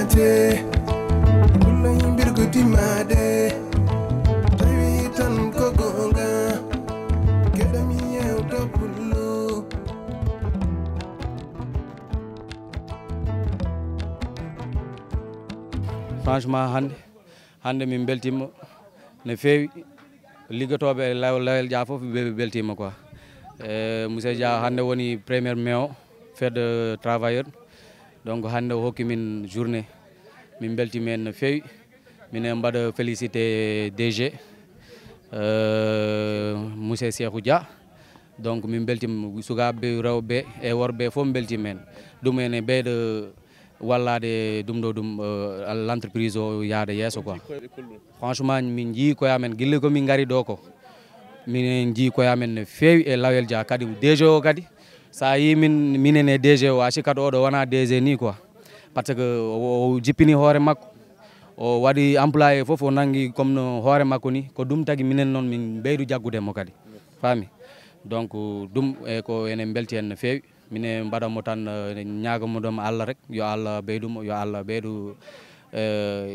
mate Kulay mbir ko timade Tawi tan ko gonga Kedami yew topulu Franchement hande min beltima ne feewi liggotoɓe lawel dia fof ɓe beltima quoi monsieur Dia hande woni 1er mai o fête de travailleur donc hande o hokki min journée min beltima hen no feewi minen mbaɗa félicité DG monsieur Cheikhou Dia donc min beltima sukaɓe rewɓe e worɓe fof min beltima hen ɗum ene ɓeyɗo wallade ɗum ɗo ɗum l'entreprise o yaada yesso quoi franchement min jii koyamen guille komin gari ɗo ko minen jii koyamen no feewi e Lawel Dia kadi DG o kadi sa yi minen e DG o asi kadi oɗo wona DG ni quoi par ce que o jippini hoore makko o waɗi employé foof o nangi comme no hoore makko ni ko ɗum tagui minen noon min ɓeydu jaggudemo kadi faami donc ɗum e ko enen belti hen no feewi mine mbaɗanmo tan ñagamo ɗum Allah rek yo Allah ɓeydumo yo Allah ɓeydu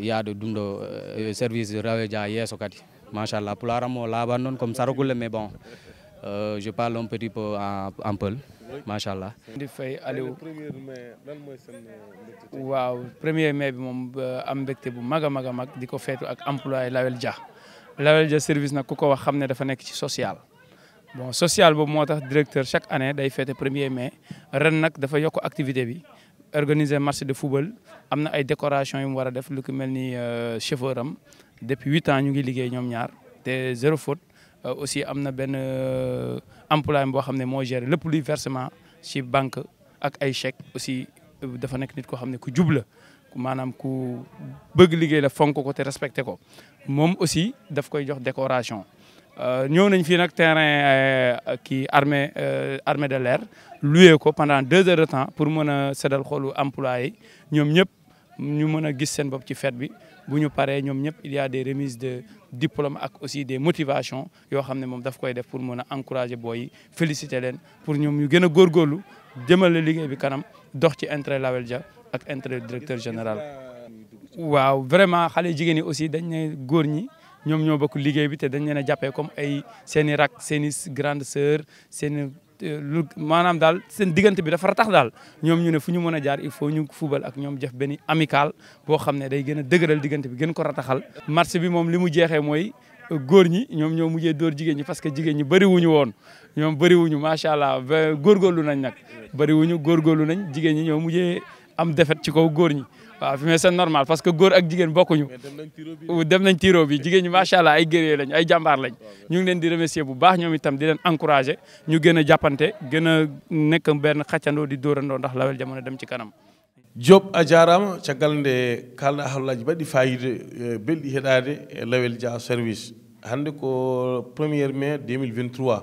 yaade ɗum ɗo service Lawel Dia yesso kadi machallah pularam o laaɓan noon comme sarakulle mais bon je parle un petit peu en peul machallah di fay Aliou waaw 1er mai bi moom am mbégte bu mag a mag di ko feetu ak employé Lawel Dia service nag ku ko wax xam ne dafa nekk ci social bon social boobu moo tax directeur chaque année day fêté 1er mai ren nag dafa yokk activité bi organiser match de football am na ay décoration yu mu war a def lu ko mel ni chauffeur am depuis 8 ans ñu ngi liggéey ñoom ñaar te zéro faute aussi am na benn employé boo xam ne moo géré lépp luy versement ci banque ak ay chèque aussi dafa nekk nit koo xam ne ku jub la maanaam ku bëgg liggéey la fonk ko te respecté ko moom aussi daf koy jox décoration ñëw nañ fii nag terrain kii armée de l'air loué ko pendant 2 heures de temps pour mën a seddal xoolu employé ñoom ñëpp ñu mën a gis seen bopp ci fête bi bu ñu paree ñoom ñëpp il y a des remises de diplôme ak aussi des motivations yoo xam ne moom daf koy def pour mën a encourager booy yi féliciter leen pour ñoom ñu gën a góorgóorlu jëmale liggéey bi kanam dox ci intérêt Lawel Dia ak intérêt directeur général. waaw vraiment xale jigéen ñi aussi dañ ne góor ñi ñoom ñoo bokk liggéey bi te dañ leen a jàppee comme ay seen i rak seen i grande sœur seen lu maanaam daal seen diggante bi dafa ratax daal ñoom ñu ne fu ñu mën a jaar il faut ñu fubal ak ñoom def benn amical boo xam ne day gën a dëgëral diggante bi gën ko rataxal. match bi moom li mu jeexee mooy góor ñi ñoom ñoo mujjee dóor jigéen ñi parce que jigéen ñi bëriwuñu woon ñoom bëriwuñu macha allah ba góorgóorlu nañ nag bëriwuñu góorgóorlu nañ jigéen ñi ñoo mujjee am défaite ci kaw góor ñi. waaw fi mais c'est normal parce que góor ak jigéen bokkuñu dem nañ tiro bi jigéen ñi macha allah ay guerrier lañ ay jàmbaar lañ ñu ngi leen di remercier bu baax ñoom itam di leen encourager ñu gën a jàppante gën a nekk benn xàccandoo di dóorandoo ndax Lawel Dia mën a dem ci kanam. Diop a jarama caggal nde kalɗa haalaji mbaɗi fayide belɗi heɗade e Lawel Dia service hande ko 1er mai 2023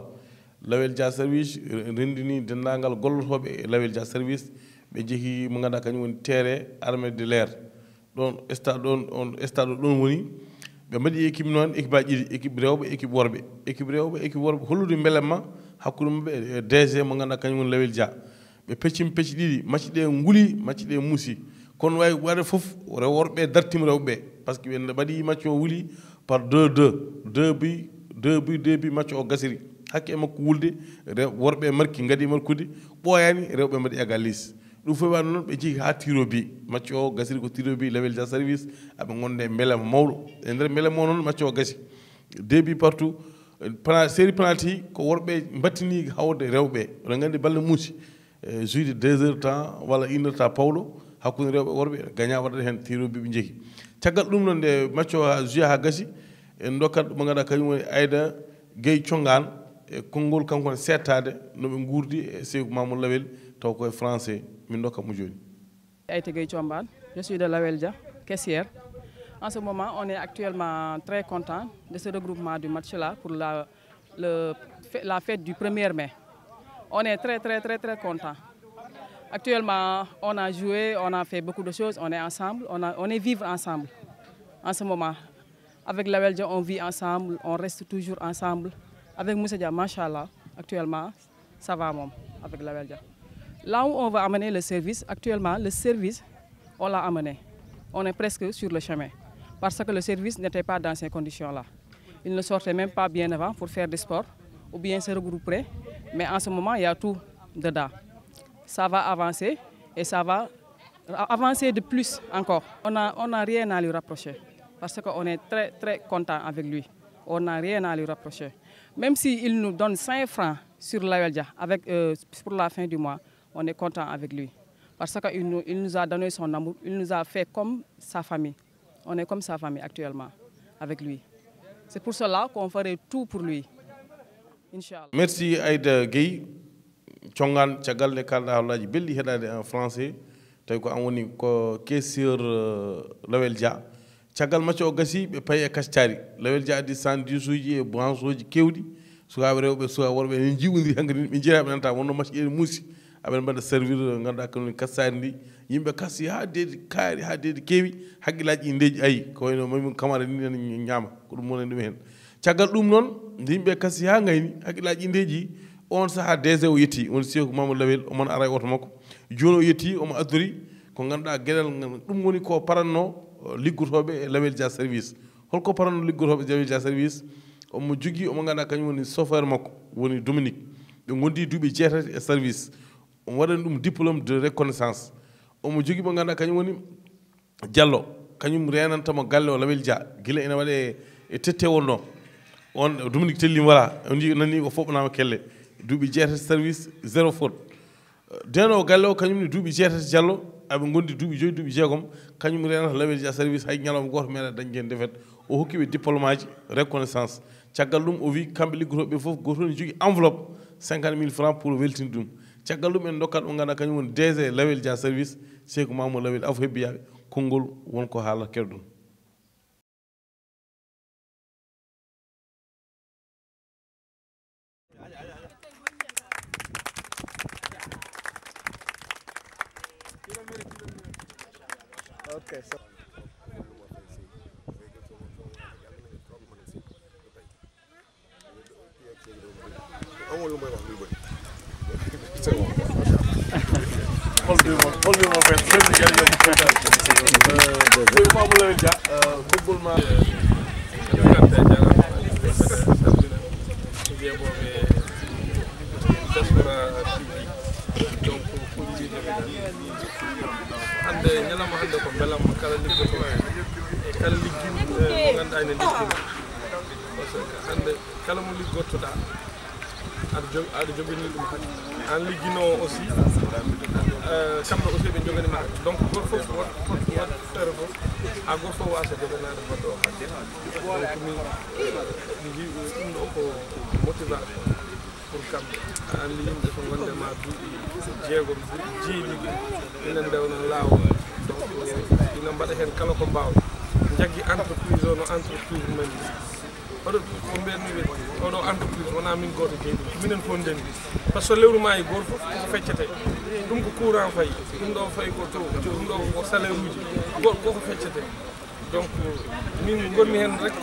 Lawel Dia service rendini dendagal gollotoɓe e Lawel Dia service ɓe jeehi mo ganduɗa kañum woni terre armée de l'air ɗon stade ɗo ɗon woni ɓe mbaɗi équipe noon équipe aji ɗiɗi équipe rewɓe équipe worɓe hollude belemma hakkude mabɓe e DG mo ganduɗa kañum woni Lawel Dia ɓe peccima pecci ɗiɗi match ɗe nguuli match ɗe muusi kono wawi waɗa foof worɓe dartima rewɓe par ce que ɓe mbaɗi match o wuuli par 2 bi match o gasiri hakke e makko wulde worɓe marki gaadi markude ɓooyani rewɓe mbaɗi égalise ɗum fof waɗa noon ɓe jeehi ha tiro bi match o gasiri ko tiro bi Lawel Dia service aɓe gonde beelema mawɗo e nder beelema o noon match o gasi 2 buts partout série penalty ko worɓe battini hawde rewɓe oɗon gandi balle muusi jouide 2 heures de temps walla 1 heure de temps pawɗo hakkude rewɓe worɓe gagna waɗata hen tiro bi ɓe jeehi caggal ɗum noon nde match o joué ha gasi en dokkat mo ganduɗa kañum woni Aïda Gueye Thiongan e konngol kanko ne settade noɓe guurdi e Seydou Mamadou Lawel taw koye français min dokka mo joni. Aïda Gueye Thiongan, je suis de Lawel Dia, caissière. En ce moment, on est actuellement très content de ce regroupement du match-là pour la fête du 1er mai. On est très content. Actuellement, on a joué, on a fait beaucoup de choses, on est ensemble, on est vivre ensemble en ce moment. Avec Lawel Dia, on vit ensemble, on reste toujours ensemble. Avec Moussa Dia, machallah, actuellement, ça va même avec Lawel Dia. Là où on va amener le service, actuellement, le service, on l'a amené. on est presque sur le chemin. Parce que le service n'était pas dans ces conditions-là. Il ne sortait même pas bien avant pour faire du sport ou bien se regrouper. Mais en ce moment, il y a tout dedans. Ça va avancer et ça va avancer de plus encore. On n'a rien à lui rapprocher parce qu'on est très, très content avec lui. On n'a rien à lui rapprocher. Même s'il nous donne 5 francs sur LAWEL DIA pour la fin du mois, on est content avec lui. Parce qu'il nous a donné son amour, il nous a fait comme sa famille. On est comme sa famille actuellement avec lui. C'est pour cela qu'on ferait tout pour lui. Inch'Allah. Merci Aïda Gueye. Chongan Tchagal de Kalda Holaji Belli Hedade en français. Tawi ko an woni ko caissieur LAWEL DIA. Tchagal macco o gasi ɓe payi e kastari. LAWEL DIA addi 110 uji e branche uji kewɗi. Sukaɓe rewɓe sukaɓe worɓe en jiwodiri hankkadi ɓe jeeraɓe nanta wonno macce ƴeɗe muusi. aɓen mbaɗa servir ganduɗa kañum kassari ndi yimɓe kassi ha deedi kaari ha deedi keewi haqqillaji indeji ayi ko wayno mami camara ni en ñaama ko ɗum woni ɗum hen caggal ɗum noon nde yimɓe kassi ha gayni haqqillaji indeji on saaha DG o yetti on Seeku Mamadou Lawel omon ara e oto makko joni o yetti omo addori ko ganduɗa gueɗel ɗum woni ko paranno liggotoɓe e LAWEL DIA service holko paranno liggotoɓe LAWEL DIA service omo jogui omo ganduɗa kañum woni chauffeur makko woni Dominique ɓe gondi duuɓi 6 e service on waɗani ɗum diplôme de reconnaissance omo jogui mo ganduɗa kañum woni Diallo kañum renantamo galle o LAWEL DIA guila ene waɗe e tettewol noon on Dominique telli voilà on jii nani o foɓɓanama kelle duuɓi 6 service 0 faute deno galle o kañum ni duuɓi 6 Diallo aɓe gondi duuɓi 5 duuɓi 6 kañum renata LAWEL DIA service hay ñalawma goto meeɗa dañde hen défaite o hokkiɓe diplôme aji reconnaissance caggal ɗum o wi kamɓe liggotoɓe foof goto ne jogui enveloppe 50 000 francs pour weltinde ɗum caggal ɗum en dokkat ɗo ganduɗa kañum woni DG LAWEL DIA service Seeku Mamadou Lawel afo hebbiyaɓe konngol wonko haala keɗɗon. Okay, so hande ñalama hande ko belam kala liggoto e kala liggin mo ganduɗa ene liggina par ce que hande kala mo liggottoɗa aɗa jogani ɗum hadi an ligginowo aussi kamɓe aussi ɓe joganima donc goto foof wat feere foof ha goto foof wasa joganade goɗɗo o hadi donc min jii ɗum ɗo ko motivation pour kamɓe andi yimɓe so gondema duuɓi 6 duuɓi jeeɗiɗi inen ndewno laawol donc ina mbaɗa hen kala ko mbawɗa jaggi entreprise o no entreprise men oɗo ko mbiyatmi oɗo entreprise wona min goto jeeɗi minen fof ndendi par ce que lewru ma e goto foof koko feccete ɗum ko courant fayi ɗum ɗo fayi ko to ɗum ɗo ko salaire uji koko feccete donc min gonmi hen rek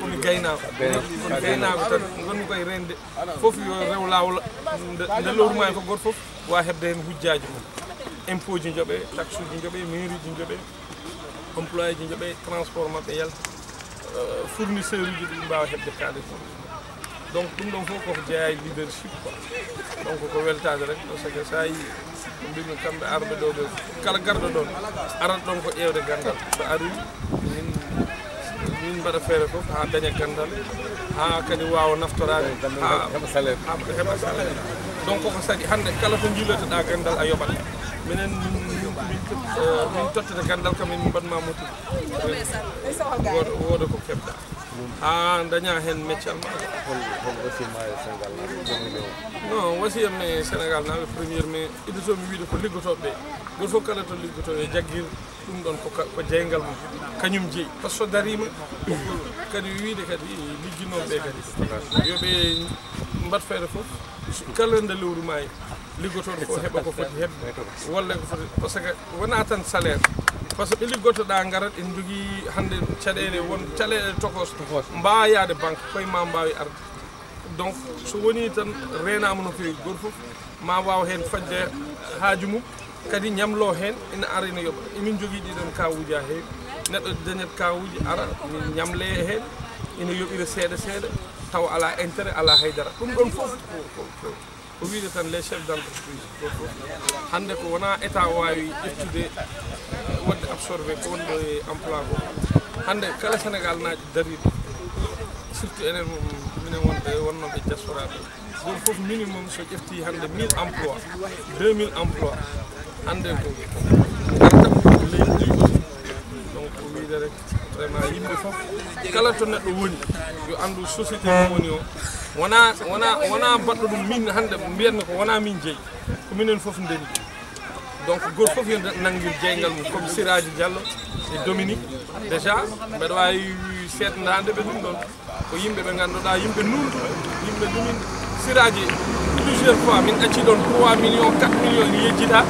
komi gaynako komi gaynako tan gonmi koye rende foof yo rew lawol nde lewru ma e ko goto foof wawa hebde hen hujjaji mum impôt ji jooɓe taxe uji jooɓe mairie ji jooɓe employé ji jooɓe transport mabɓe yalta fournisseur uji ɗi mbawa hebde kalis donc ɗum ɗon fof koko jeeya e leadership quoi donc ko weltade rek par ce que sa yi ko mbimi kamɓe arɓe ɗo ɓe kala garɗo ɗon arat ɗon ko ƴewde gandal so ari min mbaɗa feere fof ha daña gandal ha kadi wawa naftorade heɓa salaire donc koko saɗi hande kala to jiilotoɗa gandal a yoɓat minen min tottata gandal kam min mbaɗma motude woda ko keɓɗa ha daña hen meccal ma non wasiyame Sénégal naɓe premiére mais iddotomi wiide ko liggotoɓe goto fof kala to liggoto e jagguir ɗum ɗon ko jeeygal mum kañum jeeyi par ce que so darima kadi wiide kadi ligginoɓe kadi yoɓe mbat feere foof kala nde lewru ma e liggotoɗo fof heɓa ko foti hebde walla ko foti par ce que wona tan salaire par ce que ɓe liggotoɗa garat en jogui hande caɗele won caɗele tokos mbawa yaade banque koye ma mbawi arde donc so woni tan renama no fewi goto foof ma waw hen fadde haaju mum kadi ñamlo hen ina ara ina yoɓa emin jogui ɗiɗon kawuji ha heewi neɗɗo dañat kawuji ara min ñamle hen ina yoɓira seeɗa seeɗa taw ala intérêt ala haydara ɗum ɗon foof ko wiide tan les chefs d' entreprise ɗo foof hande ko wona état wawi ƴettude wadde absorbé ko wonɗo e emploi ko hande kala sénégal naaji dariɗo surtout enen minen wonnoɓe diaspora ɓe goto foof minimum so ƴefti hande 1000 emploi 2000 emploi hande ko gartam leydi donc ko wiide rek vraiment yimɓe foof kala to neɗɗo woni yo andu société mo woni o wona baɗɗo ɗum min hande mbiyanmi ko wona min jeeyi ko minen foof ndeni donc goto foof yo nanguir jeeygal mum comme Siraji Diallo e Dominique déjà mbeɗa wawi seednade ɓe ɗum ɗon ko yimɓe ɓe ganduɗa yimɓe nunduɓe yimɓe ɗumin Siraji plusieurs fois min acci ɗon 3 millions 4 millions ni yejjita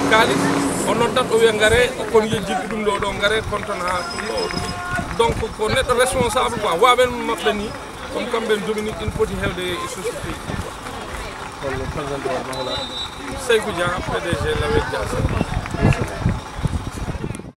kalis o noddat o wiya gaare kon yejjiɗi ɗum ɗo gaare kontan ha ɗum ɗo ɗum donc ko neɗɗo responsable quoi waɓen maɓɓe ni comme kamɓe Dominique ina foti hewde e société holno président de Mawla Seykou Dia PDG Lawel Dia